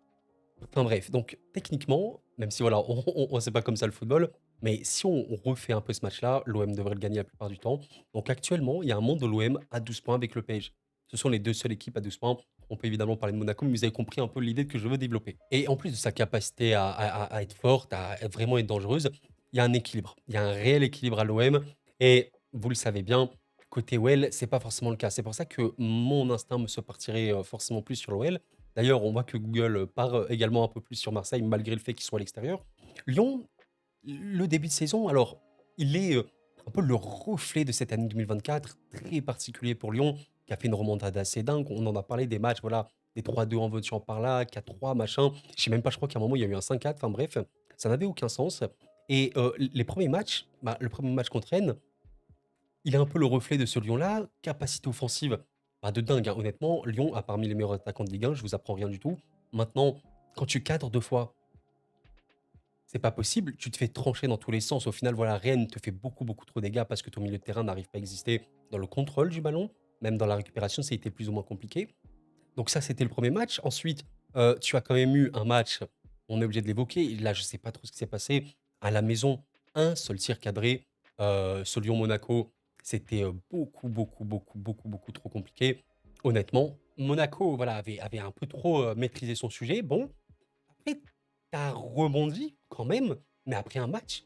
Enfin bref, donc techniquement, même si voilà, on sait pas comme ça le football, mais si on refait un peu ce match-là, l'OM devrait le gagner la plupart du temps. Donc actuellement, il y a un monde de l'OM à 12 points avec le PSG. Ce sont les deux seules équipes à 12 points. On peut évidemment parler de Monaco, mais vous avez compris un peu l'idée que je veux développer. Et en plus de sa capacité à être forte, vraiment être dangereuse, il y a un équilibre. Il y a un réel équilibre à l'OM. Et vous le savez bien, côté OL, c'est pas forcément le cas. C'est pour ça que mon instinct me se partirait forcément plus sur l'OL. D'ailleurs, on voit que Google part également un peu plus sur Marseille, malgré le fait qu'ils soient à l'extérieur. Lyon, le début de saison, alors, il est un peu le reflet de cette année 2024, très particulier pour Lyon, qui a fait une remontada assez dingue. On en a parlé des matchs, voilà, des 3-2 en voiture par là, 4-3, machin. Je sais même pas, je crois qu'à un moment, il y a eu un 5-4. Enfin bref, ça n'avait aucun sens. Et les premiers matchs, le premier match contre Rennes, il est un peu le reflet de ce Lyon-là. Capacité offensive, de dingue, hein. Honnêtement, Lyon a parmi les meilleurs attaquants de Ligue 1, je vous apprends rien du tout. Maintenant, quand tu cadres deux fois, c'est pas possible. Tu te fais trancher dans tous les sens. Au final, voilà, Rennes te fait beaucoup, beaucoup trop de dégâts parce que ton milieu de terrain n'arrive pas à exister dans le contrôle du ballon. Même dans la récupération, ça a été plus ou moins compliqué. Donc ça, c'était le premier match. Ensuite, tu as quand même eu un match, on est obligé de l'évoquer. Là, je sais pas trop ce qui s'est passé. À la maison, un seul tir cadré. Ce Lyon-Monaco, c'était beaucoup, beaucoup, beaucoup, beaucoup, beaucoup trop compliqué. Honnêtement, Monaco voilà, avait un peu trop maîtrisé son sujet. Bon, après, tu as rebondi quand même, mais après un match,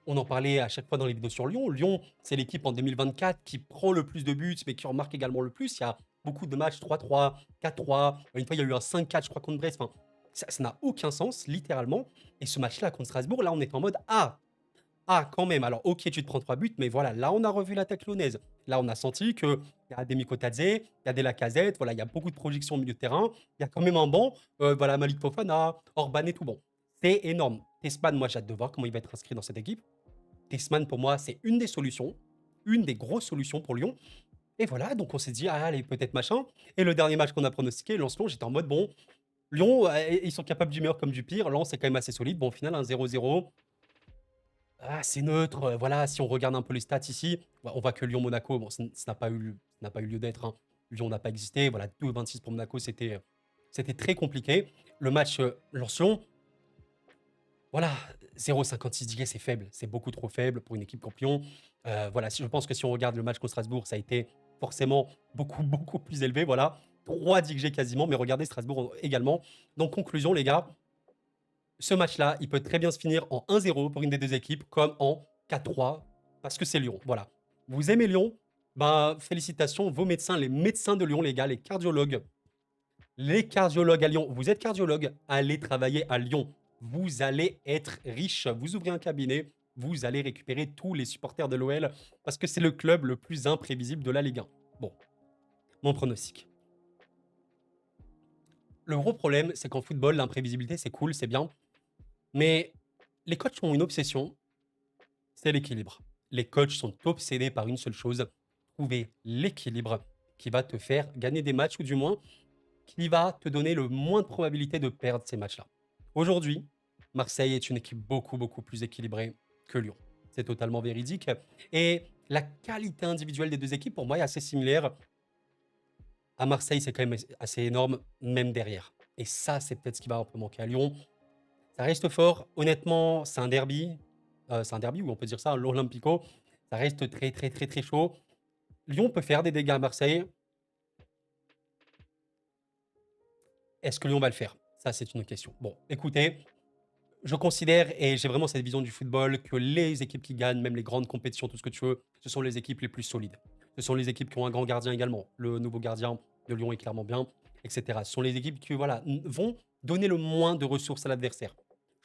on en parlait à chaque fois dans les vidéos sur Lyon. Lyon, c'est l'équipe en 2024 qui prend le plus de buts, mais qui en marque également le plus. Il y a beaucoup de matchs 3-3, 4-3. Une fois, il y a eu un 5-4, je crois, contre Brest. Enfin, Ça n'a aucun sens, littéralement. Et ce match-là contre Strasbourg, là, on est en mode quand même. Alors, ok, tu te prends 3 buts, mais voilà, là, on a revu l'attaque lyonnaise. Là, on a senti qu'il y a des Mikotadze, il y a des Lacazette, voilà, il y a beaucoup de projections au milieu de terrain. Il y a quand même un banc, voilà, Malik Fofana, Orban et tout. Bon, c'est énorme. Tesman, moi, j'ai hâte de voir comment il va être inscrit dans cette équipe. Tesman, pour moi, c'est une des solutions, une des grosses solutions pour Lyon. Et voilà, donc on s'est dit, allez, peut-être machin. Et le dernier match qu'on a pronostiqué, Lens-Lyon, j'étais en mode, bon, Lyon, ils sont capables du meilleur comme du pire. Lens, c'est quand même assez solide. Bon, au final, un 0-0. C'est neutre. Voilà, si on regarde un peu les stats ici, on voit que Lyon-Monaco, bon, ça n'a pas eu lieu d'être, hein. Lyon n'a pas existé. Voilà, 2,26 pour Monaco, c'était très compliqué. Le match Lens-Lyon, voilà, 0,56 d'IA, c'est faible. C'est beaucoup trop faible pour une équipe campion. Voilà, je pense que si on regarde le match contre Strasbourg, ça a été forcément beaucoup, beaucoup plus élevé. Voilà, 3 d'XG quasiment, mais regardez Strasbourg également. Donc, conclusion, les gars, ce match-là, il peut très bien se finir en 1-0 pour une des deux équipes, comme en 4-3, parce que c'est Lyon. Voilà. Vous aimez Lyon? Ben, félicitations, vos médecins, les médecins de Lyon, les gars, les cardiologues. Les cardiologues à Lyon, vous êtes cardiologue, allez travailler à Lyon. Vous allez être riche. Vous ouvrez un cabinet, vous allez récupérer tous les supporters de l'OL, parce que c'est le club le plus imprévisible de la Ligue 1. Bon, mon pronostic. Le gros problème, c'est qu'en football, l'imprévisibilité, c'est cool, c'est bien. Mais les coachs ont une obsession, c'est l'équilibre. Les coachs sont obsédés par une seule chose, trouver l'équilibre qui va te faire gagner des matchs, ou du moins qui va te donner le moins de probabilité de perdre ces matchs-là. Aujourd'hui, Marseille est une équipe beaucoup, beaucoup plus équilibrée que Lyon. C'est totalement véridique. Et la qualité individuelle des deux équipes, pour moi, est assez similaire. À Marseille, c'est quand même assez énorme, même derrière. Et ça, c'est peut-être ce qui va un peu manquer à Lyon. Ça reste fort. Honnêtement, c'est un derby. C'est un derby, ou on peut dire ça, l'Olympico. Ça reste très, très, très, très chaud. Lyon peut faire des dégâts à Marseille. Est-ce que Lyon va le faire? Ça, c'est une question. Bon, écoutez, je considère, et j'ai vraiment cette vision du football, que les équipes qui gagnent, même les grandes compétitions, tout ce que tu veux, ce sont les équipes les plus solides. Ce sont les équipes qui ont un grand gardien également. Le nouveau gardien de Lyon est clairement bien, etc. Ce sont les équipes qui, voilà, vont donner le moins de ressources à l'adversaire.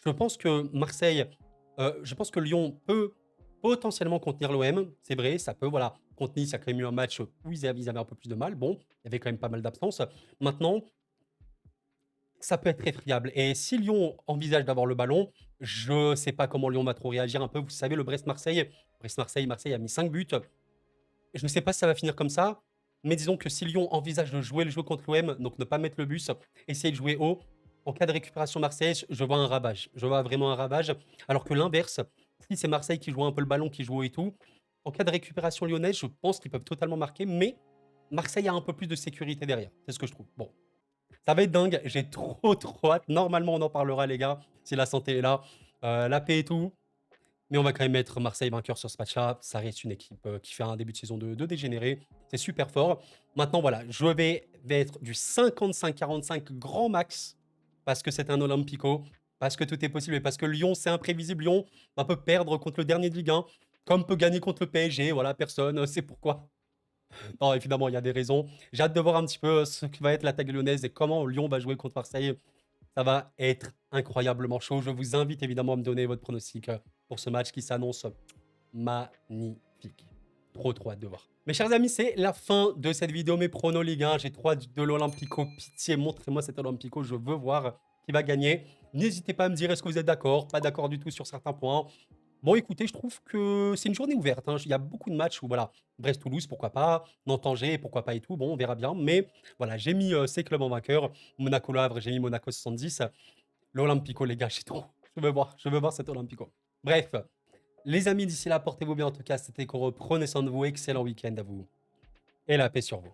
Je pense que Marseille, je pense que Lyon peut potentiellement contenir l'OM. C'est vrai, ça peut, voilà. Contre Nice, il y a quand même eu un match où ils avaient un peu plus de mal. Bon, il y avait quand même pas mal d'absences. Maintenant, ça peut être très friable. Et si Lyon envisage d'avoir le ballon, je sais pas comment Lyon va trop réagir un peu. Vous savez, le Brest-Marseille, Marseille a mis 5 buts. Je ne sais pas si ça va finir comme ça, mais disons que si Lyon envisage de jouer le jeu contre l'OM, donc ne pas mettre le bus, essayer de jouer haut, en cas de récupération Marseille, je vois un ravage. Je vois vraiment un ravage. Alors que l'inverse, si c'est Marseille qui joue un peu le ballon, qui joue haut et tout, en cas de récupération lyonnaise, je pense qu'ils peuvent totalement marquer, mais Marseille a un peu plus de sécurité derrière. C'est ce que je trouve. Bon, ça va être dingue, j'ai trop trop hâte. Normalement, on en parlera, les gars, si la santé est là, la paix et tout. Mais on va quand même mettre Marseille vainqueur sur ce match-là. Ça reste une équipe qui fait un début de saison de dégénéré. C'est super fort. Maintenant, voilà, je vais être du 55-45 grand max parce que c'est un Olympico, parce que tout est possible et parce que Lyon, c'est imprévisible. Lyon peut perdre contre le dernier de Ligue 1, comme peut gagner contre le PSG. Voilà, personne sait pourquoi. Non, évidemment, il y a des raisons. J'ai hâte de voir un petit peu ce que va être l'attaque lyonnaise et comment Lyon va jouer contre Marseille. Ça va être incroyablement chaud. Je vous invite évidemment à me donner votre pronostic pour ce match qui s'annonce magnifique. Trop, trop hâte de voir. Mes chers amis, c'est la fin de cette vidéo. Mes pronos Ligue 1. J'ai trop hâte de l'Olympico. Pitié, montrez-moi cet Olympico. Je veux voir qui va gagner. N'hésitez pas à me dire est-ce que vous êtes d'accord, pas d'accord du tout sur certains points. Bon, écoutez, je trouve que c'est une journée ouverte, hein. Il y a beaucoup de matchs où, voilà, Brest-Toulouse, pourquoi pas, Nantes-Angers, pourquoi pas et tout. Bon, on verra bien. Mais voilà, j'ai mis ces clubs en vainqueur. Monaco-Le Havre, j'ai mis Monaco 70. L'Olympico, les gars, j'ai trop. Je veux voir cet Olympico. Bref, les amis, d'ici là, portez-vous bien en tout cas. C'était Koro. Prenez soin de vous. Excellent week-end à vous. Et la paix sur vous.